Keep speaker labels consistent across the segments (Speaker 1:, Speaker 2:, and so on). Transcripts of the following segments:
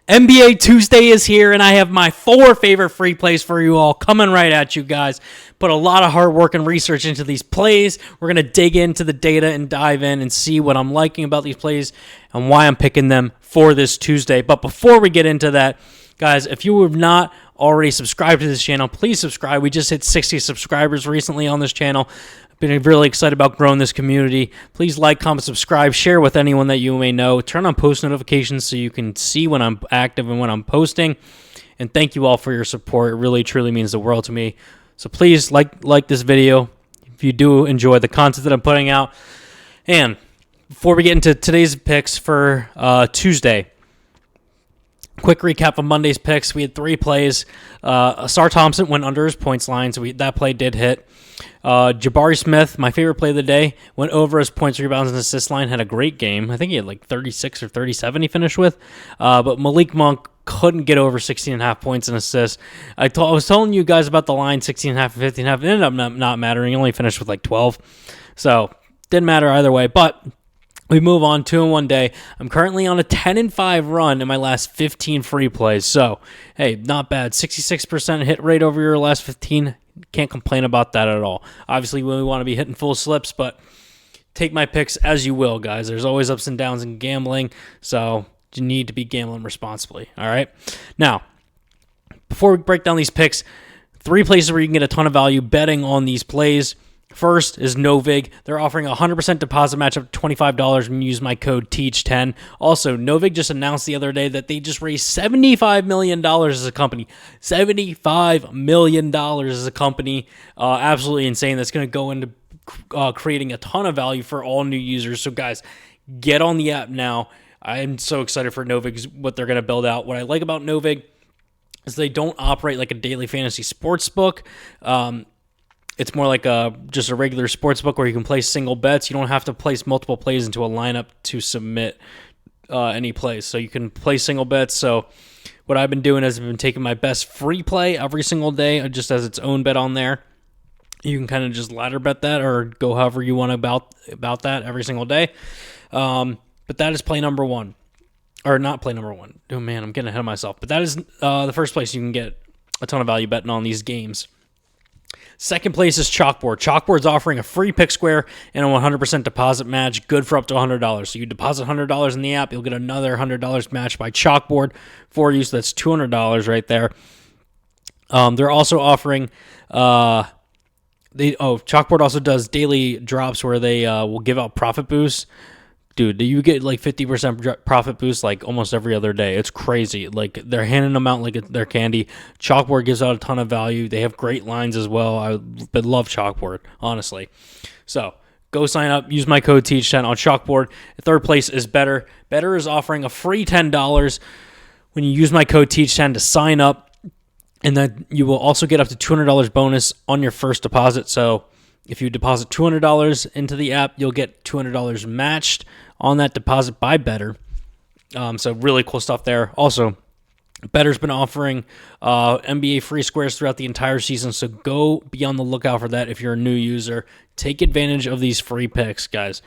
Speaker 1: NBA Tuesday is here, and I have my 4 favorite free plays for you all coming right at you guys. Put a lot of hard work and research into these plays. We're going to dig into the data and dive in and see what I'm liking about these plays and why I'm picking them for this Tuesday. But before we get into that, guys, if you have not already subscribed to this channel, please subscribe. We just hit 60 subscribers recently on this channel. Been really excited about growing this community. Please like, comment, subscribe, share with anyone that you may know. Turn on post notifications so you can see when I'm active and when I'm posting. And thank you all for your support. It really, truly means the world to me. So please like this video if you do enjoy the content that I'm putting out. And before we get into today's picks for Tuesday, quick recap of Monday's picks. We had 3 plays. Sar Thompson went under his points line, so that play did hit. Jabari Smith, my favorite play of the day, went over his points, rebounds, and assist line, had a great game. I think he had like 36 or 37 he finished with. But Malik Monk couldn't get over 16.5 points and assists. I was telling you guys about the line, 16.5 and 15.5. It ended up not mattering. He only finished with like 12. So, didn't matter either way. But we move on 2 in 1 day. I'm currently on a 10-5 run in my last 15 free plays. So, hey, not bad. 66% hit rate over your last 15. Can't complain about that at all. Obviously, we want to be hitting full slips, but take my picks as you will, guys. There's always ups and downs in gambling, so you need to be gambling responsibly, all right? Now, before we break down these picks, 3 places where you can get a ton of value betting on these plays. First is Novig. They're offering a 100% deposit match up to $25 when you use my code TEACH10. Also, Novig just announced the other day that they just raised $75 million as a company. $75 million as a company. Absolutely insane. That's going to go into creating a ton of value for all new users. So, guys, get on the app now. I'm so excited for Novig, what they're going to build out. What I like about Novig is they don't operate like a daily fantasy sports book. It's more like just a regular sports book where you can place single bets. You don't have to place multiple plays into a lineup to submit any plays. So you can place single bets. So what I've been doing is I've been taking my best free play every single day, just as its own bet on there. You can kind of just ladder bet that or go however you want about that every single day. But that is play number 1. Or not play number 1. Oh, man, I'm getting ahead of myself. But that is the first place you can get a ton of value betting on these games. Second place is Chalkboard. Chalkboard's offering a free pick square and a 100% deposit match, good for up to $100. So you deposit $100 in the app, you'll get another $100 matched by Chalkboard for you. So that's $200 right there. They're also offering Chalkboard also does daily drops where they will give out profit boosts. Dude, you get like 50% profit boost like almost every other day. It's crazy. Like they're handing them out like they're candy. Chalkboard gives out a ton of value. They have great lines as well. I love Chalkboard, honestly. So go sign up. Use my code TEACH10 on Chalkboard. Third place is Betr. Betr is offering a free $10 when you use my code TEACH10 to sign up. And then you will also get up to $200 bonus on your first deposit. So if you deposit $200 into the app, you'll get $200 matched on that deposit by Betr. So really cool stuff there. Also, Betr's been offering NBA free squares throughout the entire season, so go be on the lookout for that if you're a new user. Take advantage of these free picks, guys.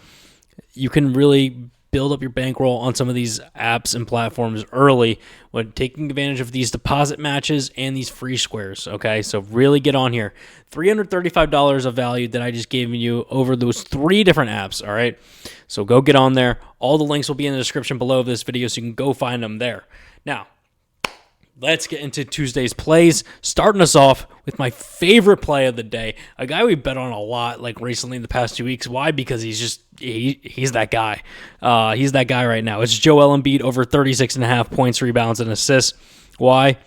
Speaker 1: You can really build up your bankroll on some of these apps and platforms early when taking advantage of these deposit matches and these free squares, okay? So really get on here. $335 of value that I just gave you over those 3 different apps, all right? So go get on there. All the links will be in the description below this video, so you can go find them there. Now, let's get into Tuesday's plays, starting us off with my favorite play of the day, a guy we bet on a lot like recently in the past 2 weeks. Why? Because he's that guy. He's that guy right now. It's Joel Embiid over 36.5 points, rebounds, and assists. Why?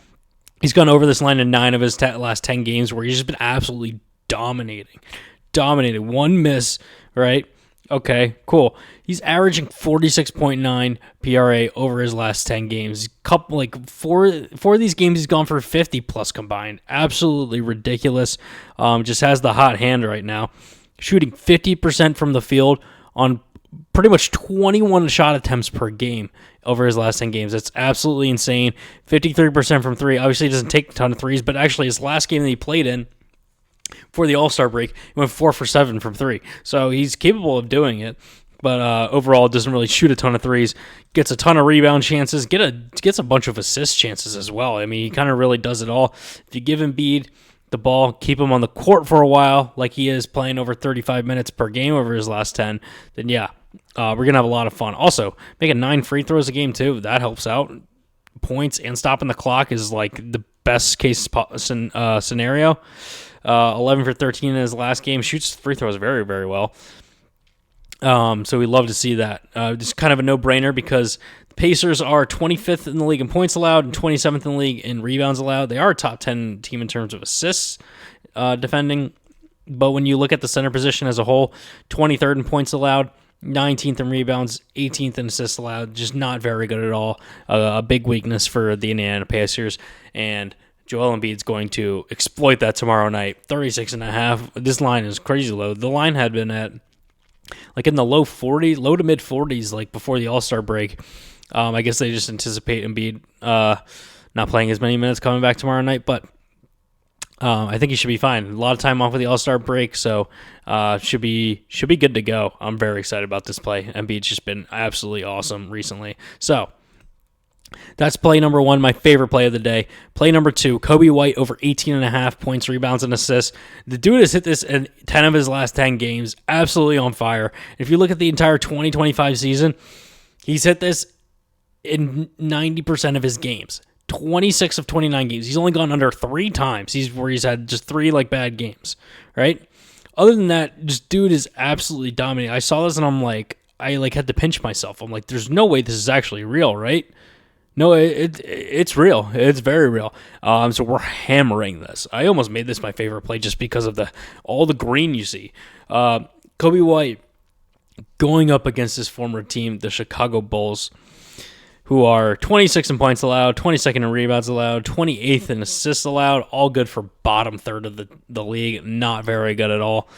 Speaker 1: He's gone over this line in 9 of his last 10 games where he's just been absolutely dominating. 1 miss, right? Okay, cool. He's averaging 46.9 PRA over his last 10 games. Four of these games he's gone for 50 plus combined. Absolutely ridiculous. Just has the hot hand right now. Shooting 50% from the field on pretty much 21 shot attempts per game over his last 10 games. That's absolutely insane. 53% from 3. Obviously, he doesn't take a ton of threes, but actually his last game that he played in for the All-Star break, he went 4 for 7 from 3. So he's capable of doing it. But overall, doesn't really shoot a ton of threes. Gets a ton of rebound chances. Gets a bunch of assist chances as well. I mean, he kind of really does it all. If you give Embiid the ball, keep him on the court for a while, like he is playing over 35 minutes per game over his last 10, then yeah, we're going to have a lot of fun. Also, making 9 free throws a game too. That helps out. Points and stopping the clock is like the best case scenario. 11 for 13 in his last game. Shoots free throws very, very well. So we love to see that. It's kind of a no-brainer because the Pacers are 25th in the league in points allowed and 27th in the league in rebounds allowed. They are a top 10 team in terms of assists defending. But when you look at the center position as a whole, 23rd in points allowed, 19th in rebounds, 18th in assists allowed. Just not very good at all. A big weakness for the Indiana Pacers. And Joel Embiid's going to exploit that tomorrow night. 36.5. This line is crazy low. The line had been at like in the low to mid 40s, like before the All-Star break. I guess they just anticipate Embiid not playing as many minutes coming back tomorrow night, but I think he should be fine. A lot of time off with the All-Star break, so should be good to go. I'm very excited about this play. Embiid's just been absolutely awesome recently. So that's play number 1, my favorite play of the day. Play number 2, Kobe White over 18.5 points, rebounds, and assists. The dude has hit this in 10 of his last 10 games. Absolutely on fire. If you look at the entire 2025 season, he's hit this in 90% of his games. 26 of 29 games. He's only gone under 3 times. He's had just 3 like bad games, right? Other than that, just dude is absolutely dominating. I saw this and I had to pinch myself. I'm like, there's no way this is actually real, right? No, it's real. It's very real. So we're hammering this. I almost made this my favorite play just because of all the green you see. Kobe White going up against his former team, the Chicago Bulls, who are 26 in points allowed, 22nd in rebounds allowed, 28th in assists allowed, all good for bottom third of the league. Not very good at all.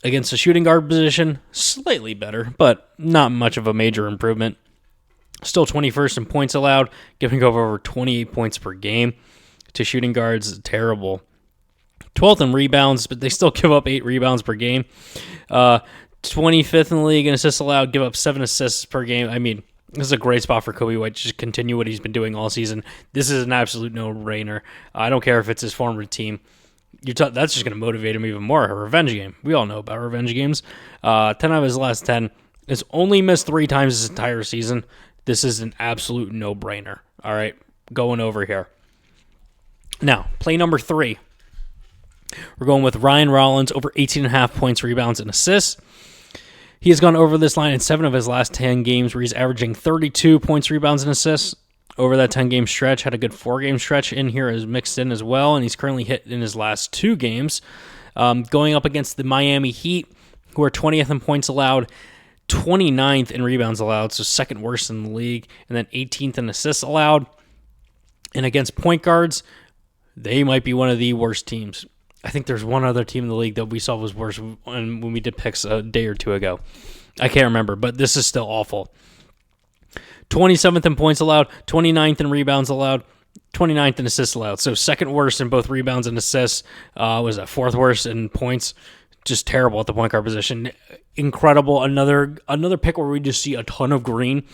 Speaker 1: Against the shooting guard position, slightly better, but not much of a major improvement. Still 21st in points allowed, giving over 28 points per game to shooting guards. Terrible. 12th in rebounds, but they still give up 8 rebounds per game. 25th in the league in assists allowed, give up 7 assists per game. I mean, this is a great spot for Kobe White to just continue what he's been doing all season. This is an absolute no-brainer. I don't care if it's his former team. That's just going to motivate him even more. A revenge game. We all know about revenge games. 10 out of his last 10. Has only missed 3 times this entire season. This is an absolute no-brainer. All right, going over here. Now, play number 3. We're going with Ryan Rollins over 18.5 points, rebounds, and assists. He has gone over this line in 7 of his last 10 games where he's averaging 32 points, rebounds, and assists. Over that 10-game stretch, had a good 4-game stretch in here as mixed in as well, and he's currently hit in his last 2 games. Going up against the Miami Heat, who are 20th in points allowed, 29th in rebounds allowed, so second worst in the league, and then 18th in assists allowed. And against point guards, they might be one of the worst teams. I think there's one other team in the league that we saw was worse when we did picks a day or 2 ago. I can't remember, but this is still awful. 27th in points allowed, 29th in rebounds allowed, 29th in assists allowed. So second worst in both rebounds and assists. Was that 4th worst in points? Just terrible at the point guard position. Incredible. Another pick where we just see a ton of green.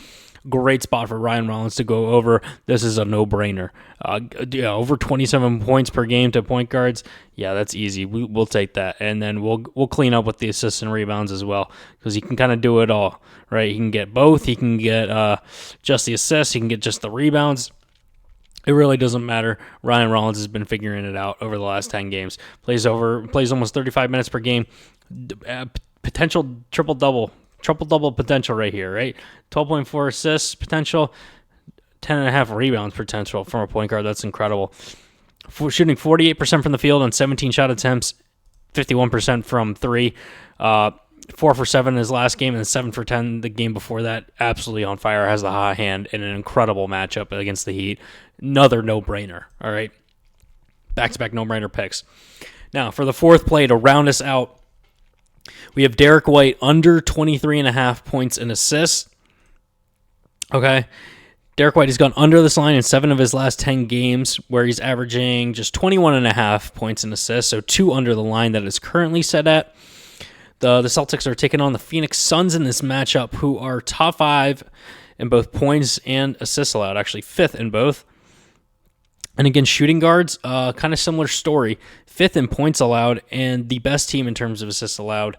Speaker 1: Great spot for Ryan Rollins to go over. This is a no-brainer. Over 27 points per game to point guards. Yeah, that's easy. We'll take that, and then we'll clean up with the assists and rebounds as well because he can kind of do it all, right? He can get both. He can get just the assists. He can get just the rebounds. It really doesn't matter. Ryan Rollins has been figuring it out over the last 10 games. Plays almost 35 minutes per game. Potential triple-double potential right here, right? 12.4 assists potential, 10.5 rebounds potential from a point guard. That's incredible. Shooting 48% from the field on 17 shot attempts, 51% from 3. 4 for 7 in his last game, and 7 for 10 the game before that. Absolutely on fire. Has the hot hand in an incredible matchup against the Heat. Another no-brainer, all right? Back-to-back no-brainer picks. Now, for the 4th play to round us out, we have Derek White under 23.5 points and assists. Okay. Derek White has gone under this line in 7 of his last 10 games where he's averaging just 21.5 points and assists, so 2 under the line that is currently set at. The Celtics are taking on the Phoenix Suns in this matchup, who are top 5 in both points and assists allowed, actually 5th in both. And again, shooting guards, kind of similar story. 5th in points allowed and the best team in terms of assists allowed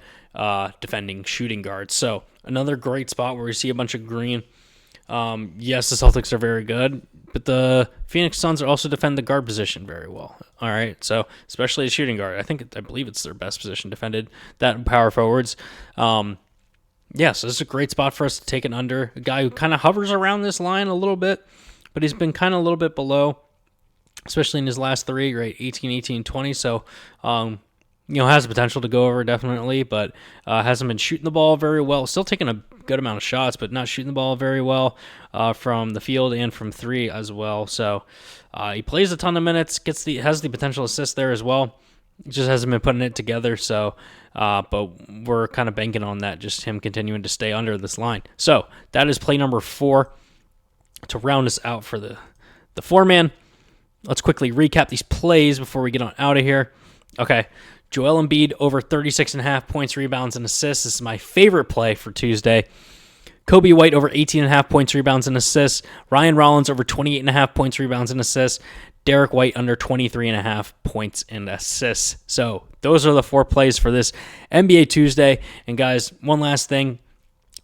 Speaker 1: defending shooting guards. So another great spot where we see a bunch of green. Yes, the Celtics are very good, but the Phoenix Suns also defend the guard position very well. All right, so especially a shooting guard. I believe it's their best position defended, that and power forwards. So this is a great spot for us to take an under. A guy who kind of hovers around this line a little bit, but he's been kind of a little bit below, especially in his last 3, right? 18, 18, 20. So, has the potential to go over definitely, but hasn't been shooting the ball very well. Still taking a good amount of shots, but not shooting the ball very well from the field and from 3 as well. So he plays a ton of minutes, has the potential assist there as well. Just hasn't been putting it together. So, but we're kind of banking on that, just him continuing to stay under this line. So that is play number 4 to round us out for the 4-man. Let's quickly recap these plays before we get on out of here. Okay. Joel Embiid over 36.5 points, rebounds, and assists. This is my favorite play for Tuesday. Kobe White over 18.5 points, rebounds, and assists. Ryan Rollins over 28.5 points, rebounds, and assists. Derek White under 23.5 points and assists. So those are the 4 plays for this NBA Tuesday. And guys, one last thing.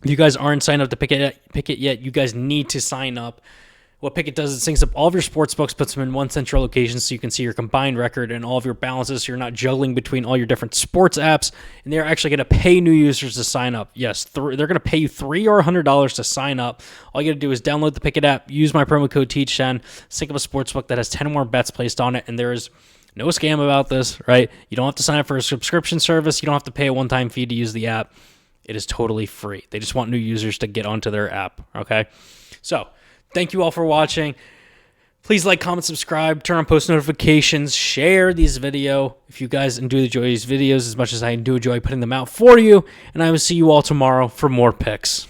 Speaker 1: If you guys aren't signed up to Pikkit yet, you guys need to sign up. What Pikkit does is it syncs up all of your sports books, puts them in one central location so you can see your combined record and all of your balances so you're not juggling between all your different sports apps. And they're actually going to pay new users to sign up. Yes, they're going to pay you $3 or $100 to sign up. All you got to do is download the Pikkit app, use my promo code TEACH10, sync up a sports book that has 10 more bets placed on it, and there is no scam about this, right? You don't have to sign up for a subscription service. You don't have to pay a one-time fee to use the app. It is totally free. They just want new users to get onto their app, okay? So, thank you all for watching. Please like, comment, subscribe, turn on post notifications, share these videos if you guys enjoy these videos as much as I do enjoy putting them out for you. And I will see you all tomorrow for more picks.